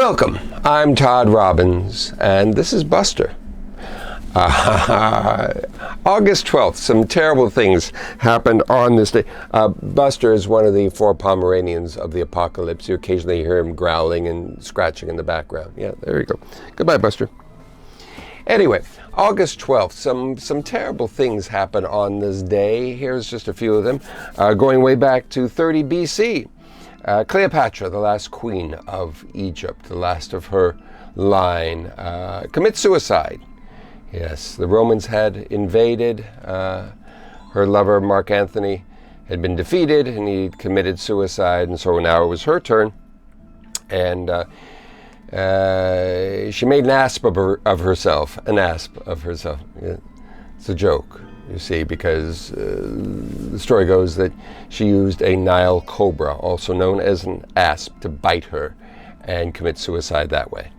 Welcome, I'm Todd Robbins, and this is Buster. August 12th, some terrible things happened on this day. Buster is one of the 4 Pomeranians of the apocalypse. You occasionally hear him growling and scratching in the background. Yeah, there you go. Goodbye, Buster. Anyway, August 12th, some terrible things happened on this day. Here's just a few of them. Going way back to 30 BC. Cleopatra, the last queen of Egypt, the last of her line, commits suicide. Yes, the Romans had invaded. Her lover, Mark Antony, had been defeated, and he committed suicide, and so now it was her turn. And she made an asp of herself. An asp of herself. Yeah. It's a joke, you see, because the story goes that she used a Nile cobra, also known as an asp, to bite her and commit suicide that way.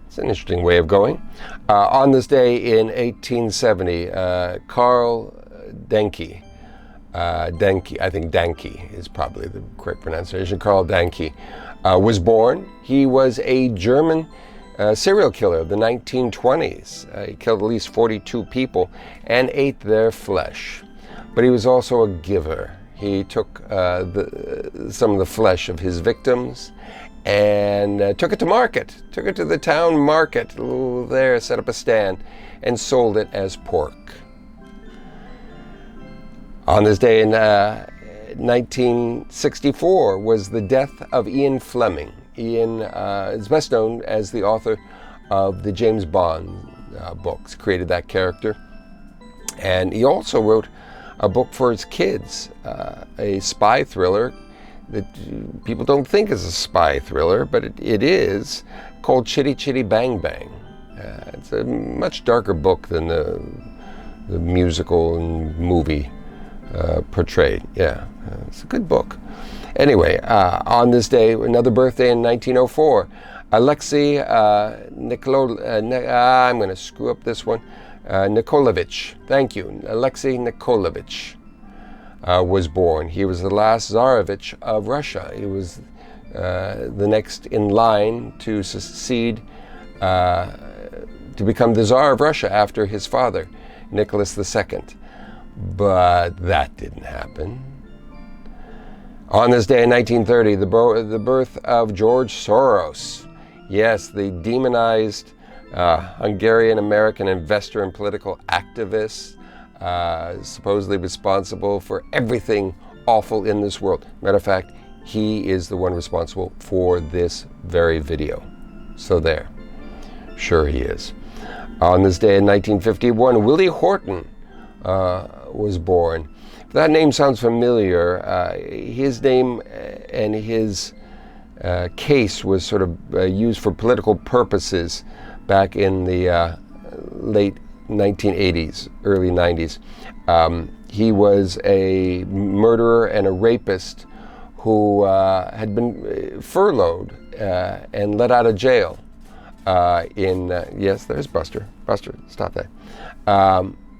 It's an interesting way of going. On this day in 1870, Karl Denke, I think Danke is probably the correct pronunciation, Karl Danke, was born. He was a German serial killer of the 1920s. He killed at least 42 people and ate their flesh. But he was also a giver. He took some of the flesh of his victims and took it to market, took it to the town market there, set up a stand, and sold it as pork. On this day in 1964 was the death of Ian Fleming. Ian is best known as the author of the James Bond books, created that character. And he also wrote a book for his kids, a spy thriller that people don't think is a spy thriller, but it is, called Chitty Chitty Bang Bang. It's a much darker book than the musical and movie portrayed. Yeah, it's a good book. Anyway, on this day, another birthday in 1904, Alexei I'm going to screw up this one, Nikolaevich. Thank you. Alexei Nikolaevich was born. He was the last Tsarevich of Russia. He was the next in line to succeed, to become the Tsar of Russia after his father, Nicholas II. But that didn't happen. On this day in 1930, the birth of George Soros. Yes, the demonized Hungarian-American investor and political activist, supposedly responsible for everything awful in this world. Matter of fact, he is the one responsible for this very video. So there. Sure he is. On this day in 1951, Willie Horton was born. If that name sounds familiar, his name and his case was sort of used for political purposes back in the late 1980s, early 90s. He was a murderer and a rapist who had been furloughed and let out of jail yes, there's Buster. Buster, stop that.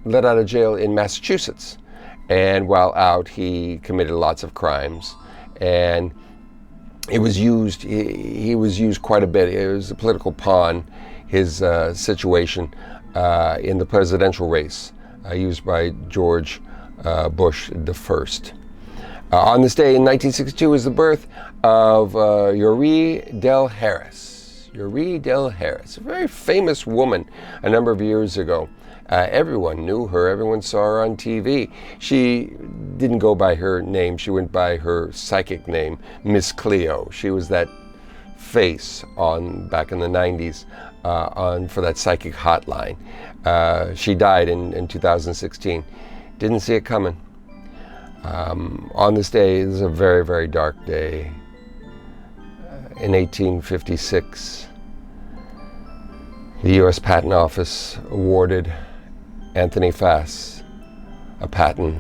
Let out of jail in Massachusetts. And while out, he committed lots of crimes. And it was used, he was used quite a bit. It was a political pawn, his situation in the presidential race, used by George Bush I. On this day in 1962 is the birth of Yuri Del Harris. Yuri Del Harris, a very famous woman a number of years ago. Everyone knew her. Everyone saw her on TV. She didn't go by her name. She went by her psychic name, Miss Cleo. She was that face back in the 90s for that psychic hotline. She died in 2016. Didn't see it coming. On this day, this is a very, very dark day. In 1856, the U.S. Patent Office awarded Anthony Fass a patent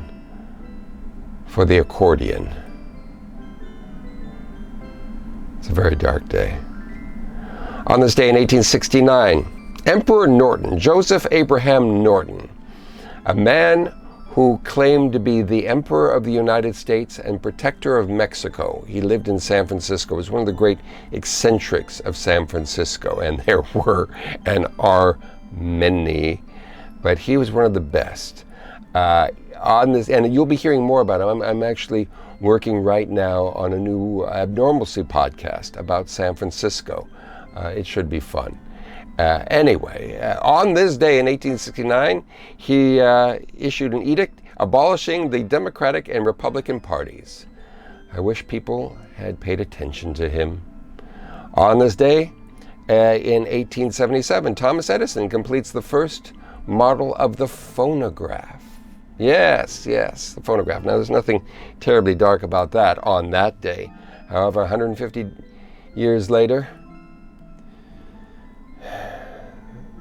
for the accordion. It's a very dark day. On this day in 1869, Emperor Norton, Joseph Abraham Norton, a man who claimed to be the Emperor of the United States and Protector of Mexico. He lived in San Francisco. He was one of the great eccentrics of San Francisco, and there were and are many, but he was one of the best. On this, and you'll be hearing more about him. I'm actually working right now on a new Abnormalcy podcast about San Francisco. It should be fun. Anyway, on this day in 1869, he issued an edict abolishing the Democratic and Republican parties. I wish people had paid attention to him. On this day, in 1877, Thomas Edison completes the first model of the phonograph. Yes, the phonograph. Now, there's nothing terribly dark about that on that day. However, 150 years later,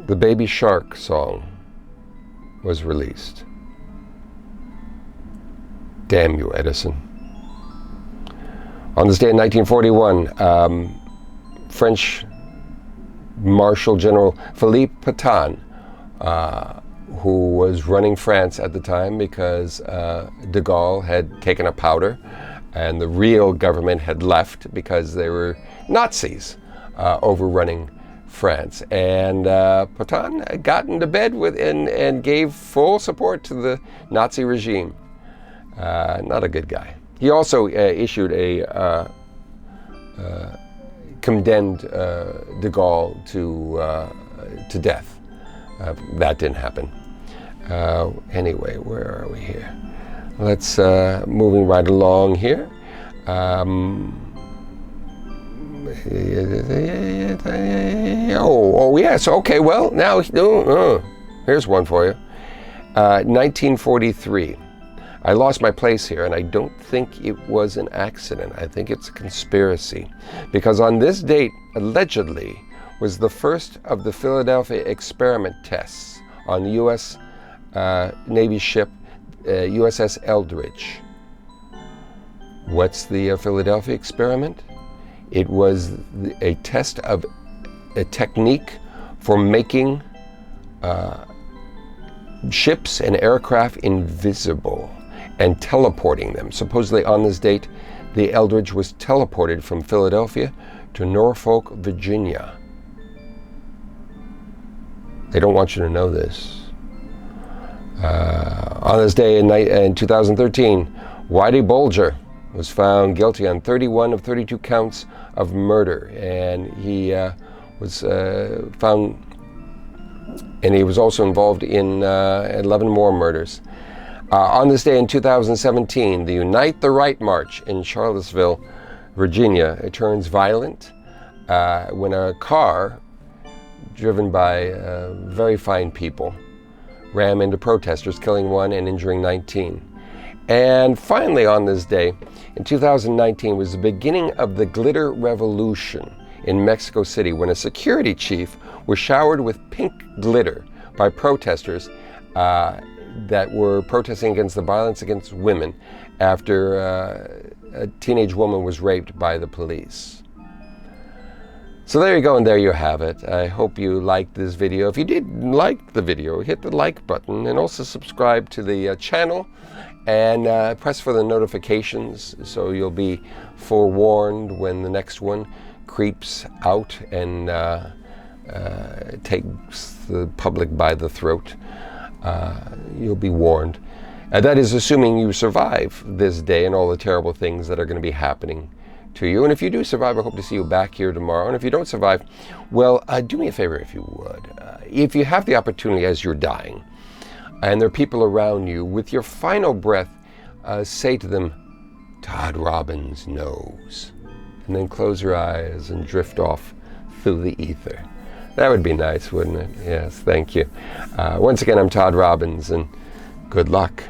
the Baby Shark song was released. Damn you, Edison. On this day in 1941, French Marshal General Philippe Pétain, who was running France at the time because de Gaulle had taken a powder and the real government had left because they were Nazis overrunning France. And Pétain got into bed with and gave full support to the Nazi regime. Not a good guy. He also issued a condemned de Gaulle to death. That didn't happen. Anyway, where are we here? Let's moving right along here. Oh yes. Okay. Well, now here's one for you. 1943. I lost my place here, and I don't think it was an accident. I think it's a conspiracy, because on this date, allegedly, was the first of the Philadelphia experiment tests on the U.S. Navy ship USS Eldridge. What's the Philadelphia experiment? It was a test of a technique for making ships and aircraft invisible and teleporting them. Supposedly on this date, the Eldridge was teleported from Philadelphia to Norfolk, Virginia. They don't want you to know this. On this day in 2013, Whitey Bulger was found guilty on 31 of 32 counts of murder, and he was found, and he was also involved in 11 more murders. On this day in 2017, the Unite the Right March in Charlottesville, Virginia, it turns violent when a car driven by very fine people ran into protesters, killing one and injuring 19. And finally, on this day in 2019 was the beginning of the glitter revolution in Mexico City, when a security chief was showered with pink glitter by protesters that were protesting against the violence against women after a teenage woman was raped by the police. So there you go, and there you have it. I hope you liked this video. If you did like the video, hit the like button, and also subscribe to the channel, and press for the notifications so you'll be forewarned when the next one creeps out and takes the public by the throat. You'll be warned. That is assuming you survive this day and all the terrible things that are going to be happening to you. And if you do survive, I hope to see you back here tomorrow. And if you don't survive, well, do me a favor if you would. If you have the opportunity as you're dying, and there are people around you, with your final breath, say to them, "Todd Robbins knows." And then close your eyes and drift off through the ether. That would be nice, wouldn't it? Yes, thank you. Once again, I'm Todd Robbins, and good luck.